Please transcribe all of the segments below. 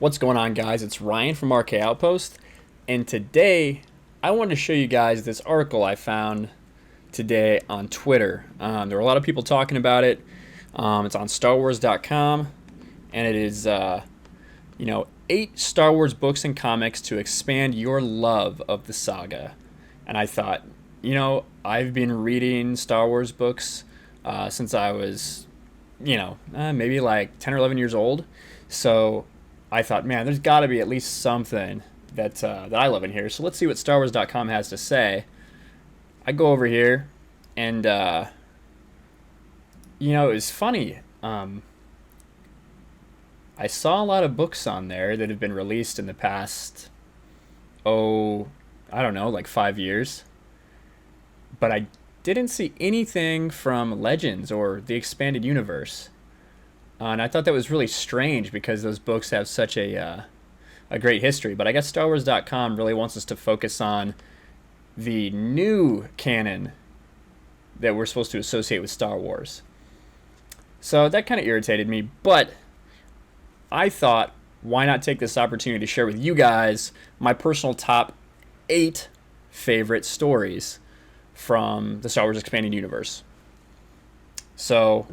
What's going on, guys? It's Ryan from RK Outpost, and today I wanted to show you guys this article I found today on Twitter. There were a lot of people talking about it. It's on StarWars.com, and it is, 8 Star Wars books and comics to expand your love of the saga. And I thought, I've been reading Star Wars books since I was, maybe like 10 or 11 years old. So I thought, man, there's got to be at least something that I love in here. So let's see what StarWars.com has to say. I go over here, and it was funny. I saw a lot of books on there that have been released in the past, I don't know, like 5 years. But I didn't see anything from Legends or the Expanded Universe. And I thought that was really strange because those books have such a great history. But I guess StarWars.com really wants us to focus on the new canon that we're supposed to associate with Star Wars. So that kind of irritated me. But I thought, why not take this opportunity to share with you guys my personal top 8 favorite stories from the Star Wars Expanded Universe. So,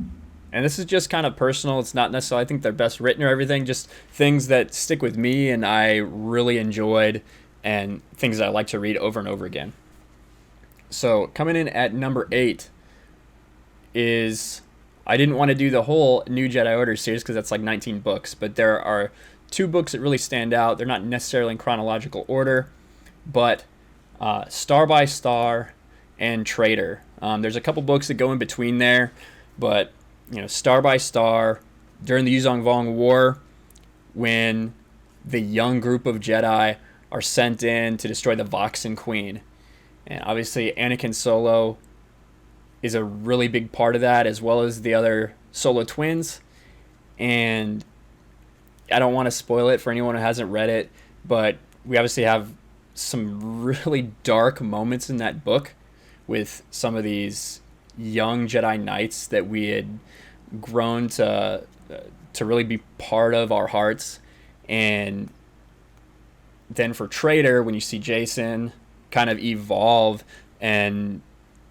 and this is just kind of personal. It's not necessarily, I think, they're best written or everything, just things that stick with me and I really enjoyed and things that I like to read over and over again. So, coming in at number 8 is, I didn't want to do the whole New Jedi Order series because that's like 19 books, but there are 2 books that really stand out. They're not necessarily in chronological order, but Star by Star and Traitor. There's a couple books that go in between there, but Star by Star, during the Yuzong Vong War, when the young group of Jedi are sent in to destroy the Voxen Queen. And obviously Anakin Solo is a really big part of that, as well as the other Solo twins. And I don't want to spoil it for anyone who hasn't read it, but we obviously have some really dark moments in that book with some of these young Jedi Knights that we had grown to really be part of our hearts. And then for Traitor, when you see Jason kind of evolve and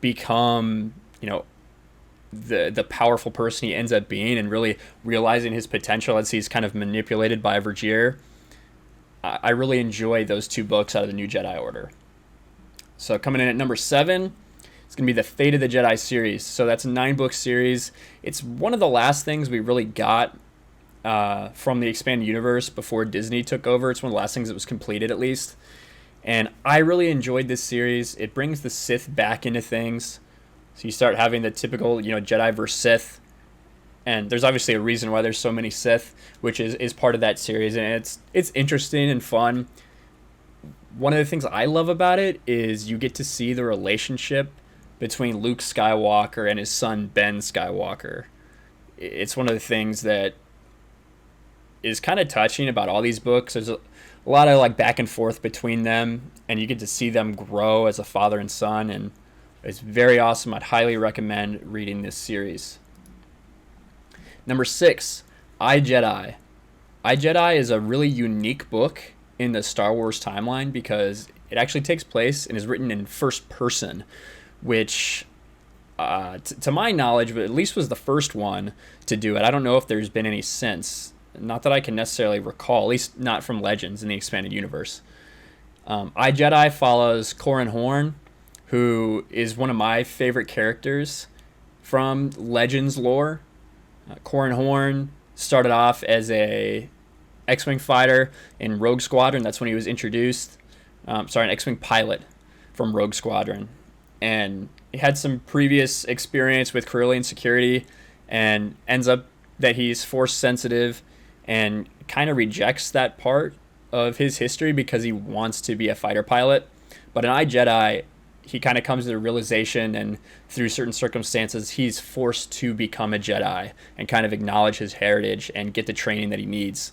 become, the powerful person he ends up being and really realizing his potential as he's kind of manipulated by Vergere, I really enjoy those 2 books out of the New Jedi Order. So coming in at number 7, it's going to be the Fate of the Jedi series. So that's a 9-book series. It's one of the last things we really got from the Expanded Universe before Disney took over. It's one of the last things that was completed, at least. And I really enjoyed this series. It brings the Sith back into things. So you start having the typical, Jedi versus Sith. And there's obviously a reason why there's so many Sith, which is part of that series. And it's interesting and fun. One of the things I love about it is you get to see the relationship between Luke Skywalker and his son Ben Skywalker. It's one of the things that is kind of touching about all these books. There's a lot of like back and forth between them, and you get to see them grow as a father and son, and it's very awesome. I'd highly recommend reading this series. Number 6, I, Jedi. I, Jedi is a really unique book in the Star Wars timeline because it actually takes place and is written in first person, which, to my knowledge, but at least was the first one to do it. I don't know if there's been any since. Not that I can necessarily recall, at least not from Legends in the Expanded Universe. I, Jedi follows Corran Horn, who is one of my favorite characters from Legends lore. Corran Horn started off as a X-Wing fighter in Rogue Squadron. That's when he was introduced. An X-Wing pilot from Rogue Squadron. And he had some previous experience with Corellian security and ends up that he's force sensitive and kind of rejects that part of his history because he wants to be a fighter pilot. But in I, Jedi, he kind of comes to the realization, and through certain circumstances, he's forced to become a Jedi and kind of acknowledge his heritage and get the training that he needs.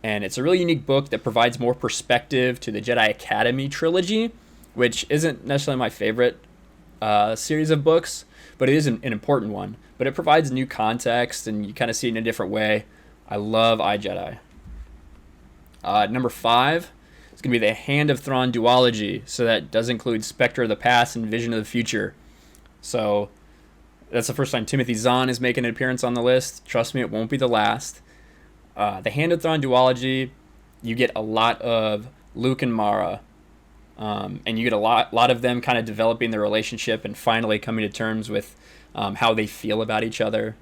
And it's a really unique book that provides more perspective to the Jedi Academy trilogy, which isn't necessarily my favorite series of books, but it is an important one. But it provides new context, and you kind of see it in a different way. I love I, Jedi. Number 5 is going to be the Hand of Thrawn duology. So that does include Spectre of the Past and Vision of the Future. So that's the first time Timothy Zahn is making an appearance on the list. Trust me, it won't be the last. The Hand of Thrawn duology, you get a lot of Luke and Mara. And you get a lot of them kind of developing their relationship and finally coming to terms with how they feel about each other.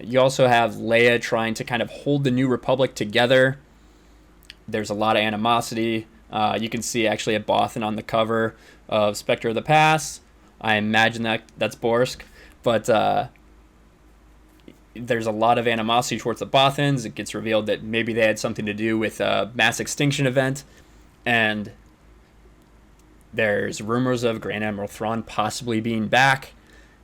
You also have Leia trying to kind of hold the New Republic together. There's a lot of animosity. You can see actually a Bothan on the cover of Spectre of the Past. I imagine that's Borsk. But there's a lot of animosity towards the Bothans. It gets revealed that maybe they had something to do with a mass extinction event. And there's rumors of Grand Admiral Thrawn possibly being back.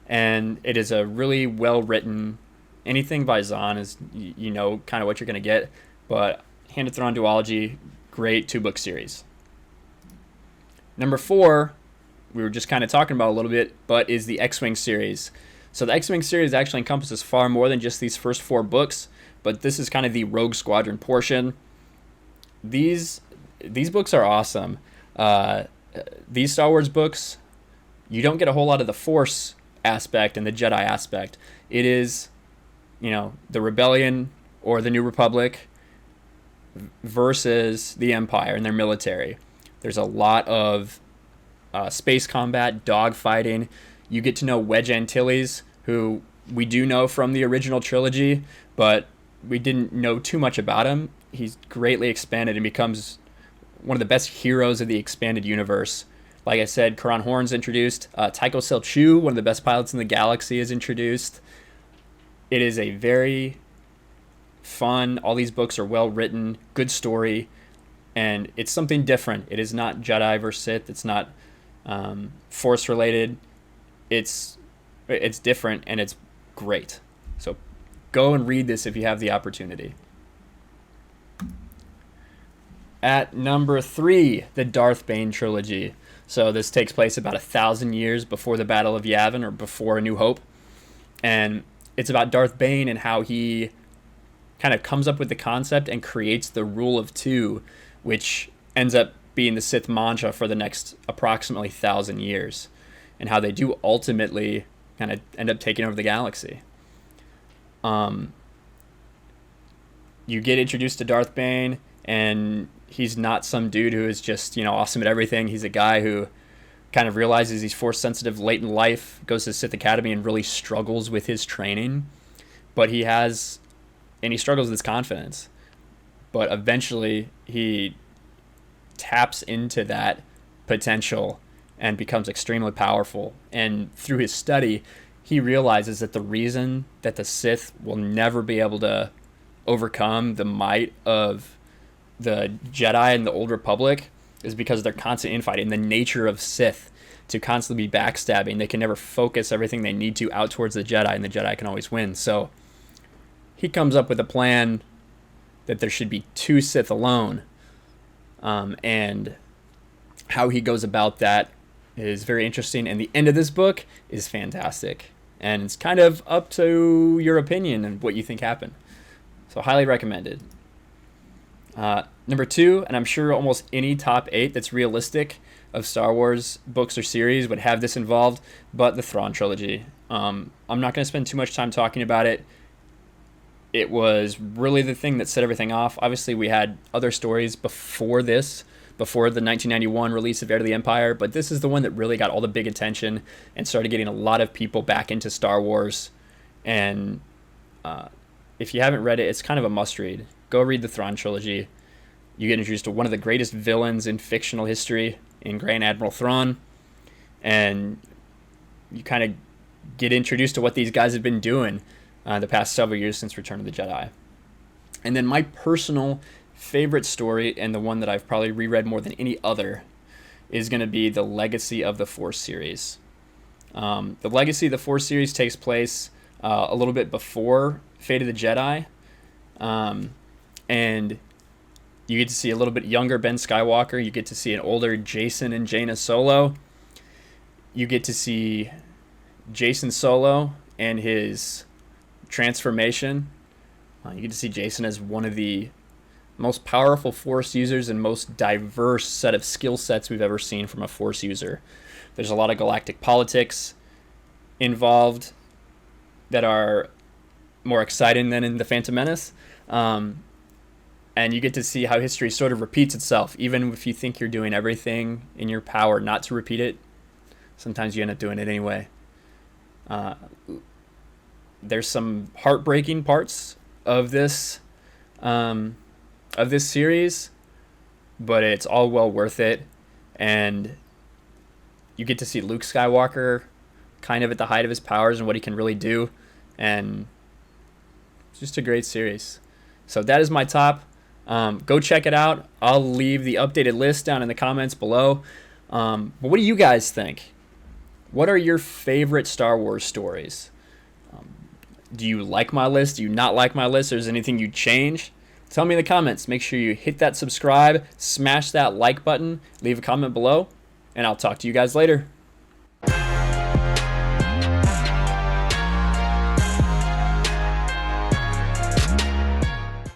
And it is a really well-written... Anything by Zahn is, kind of what you're going to get. But Hand of Thrawn duology, great 2-book series. Number 4, we were just kind of talking about a little bit, but is the X-Wing series. So the X-Wing series actually encompasses far more than just these first 4 books, but this is kind of the Rogue Squadron portion. These books are awesome. These Star Wars books, you don't get a whole lot of the Force aspect and the Jedi aspect. It is, the Rebellion or the New Republic versus the Empire and their military. There's a lot of space combat, dogfighting. You get to know Wedge Antilles, who we do know from the original trilogy, but we didn't know too much about him. He's greatly expanded and becomes one of the best heroes of the expanded universe. Like I said, Karan Horn's introduced. Tycho Selchu, one of the best pilots in the galaxy, is introduced. It is a very fun, all these books are well written, good story, and it's something different. It is not Jedi versus Sith. It's not Force related. It's different, and it's great. So go and read this if you have the opportunity. At number 3, the Darth Bane trilogy. So this takes place about 1,000 years before the Battle of Yavin, or before A New Hope. And it's about Darth Bane and how he kind of comes up with the concept and creates the Rule of Two, which ends up being the Sith mantra for the next approximately 1,000 years, and how they do ultimately kind of end up taking over the galaxy. You get introduced to Darth Bane, and he's not some dude who is just, awesome at everything. He's a guy who kind of realizes he's Force sensitive late in life, goes to the Sith Academy and really struggles with his training. But he struggles with his confidence. But eventually he taps into that potential and becomes extremely powerful. And through his study, he realizes that the reason that the Sith will never be able to overcome the might of the Jedi and the Old Republic is because of their constant infighting, the nature of Sith to constantly be backstabbing. They can never focus everything they need to out towards the Jedi, and the Jedi can always win. So he comes up with a plan that there should be 2 Sith alone. And how he goes about that is very interesting, and the end of this book is fantastic. And it's kind of up to your opinion and what you think happened. So highly recommended. Number 2, and I'm sure almost any top 8 that's realistic of Star Wars books or series would have this involved, but the Thrawn Trilogy. I'm not going to spend too much time talking about it. It was really the thing that set everything off. Obviously, we had other stories before this, before the 1991 release of Heir to the Empire, but this is the one that really got all the big attention and started getting a lot of people back into Star Wars. And if you haven't read it, it's kind of a must-read. Go read the Thrawn Trilogy. You get introduced to one of the greatest villains in fictional history in Grand Admiral Thrawn, and you kind of get introduced to what these guys have been doing the past several years since Return of the Jedi. And then my personal favorite story, and the one that I've probably reread more than any other, is going to be the Legacy of the Force series. The Legacy of the Force series takes place a little bit before Fate of the Jedi, and you get to see a little bit younger Ben Skywalker. You get to see an older Jason and Jaina Solo. You get to see Jason Solo and his transformation. You get to see Jason as one of the most powerful Force users and most diverse set of skill sets we've ever seen from a Force user. There's a lot of galactic politics involved that are more exciting than in The Phantom Menace. And you get to see how history sort of repeats itself. Even if you think you're doing everything in your power not to repeat it, sometimes you end up doing it anyway. There's some heartbreaking parts of this series, but it's all well worth it. And you get to see Luke Skywalker kind of at the height of his powers and what he can really do. And it's just a great series. So that is my top. Go check it out. I'll leave the updated list down in the comments below. But what do you guys think? What are your favorite Star Wars stories? Do you like my list? Do you not like my list? Or is there anything you'd change? Tell me in the comments. Make sure you hit that subscribe, smash that like button, leave a comment below, and I'll talk to you guys later.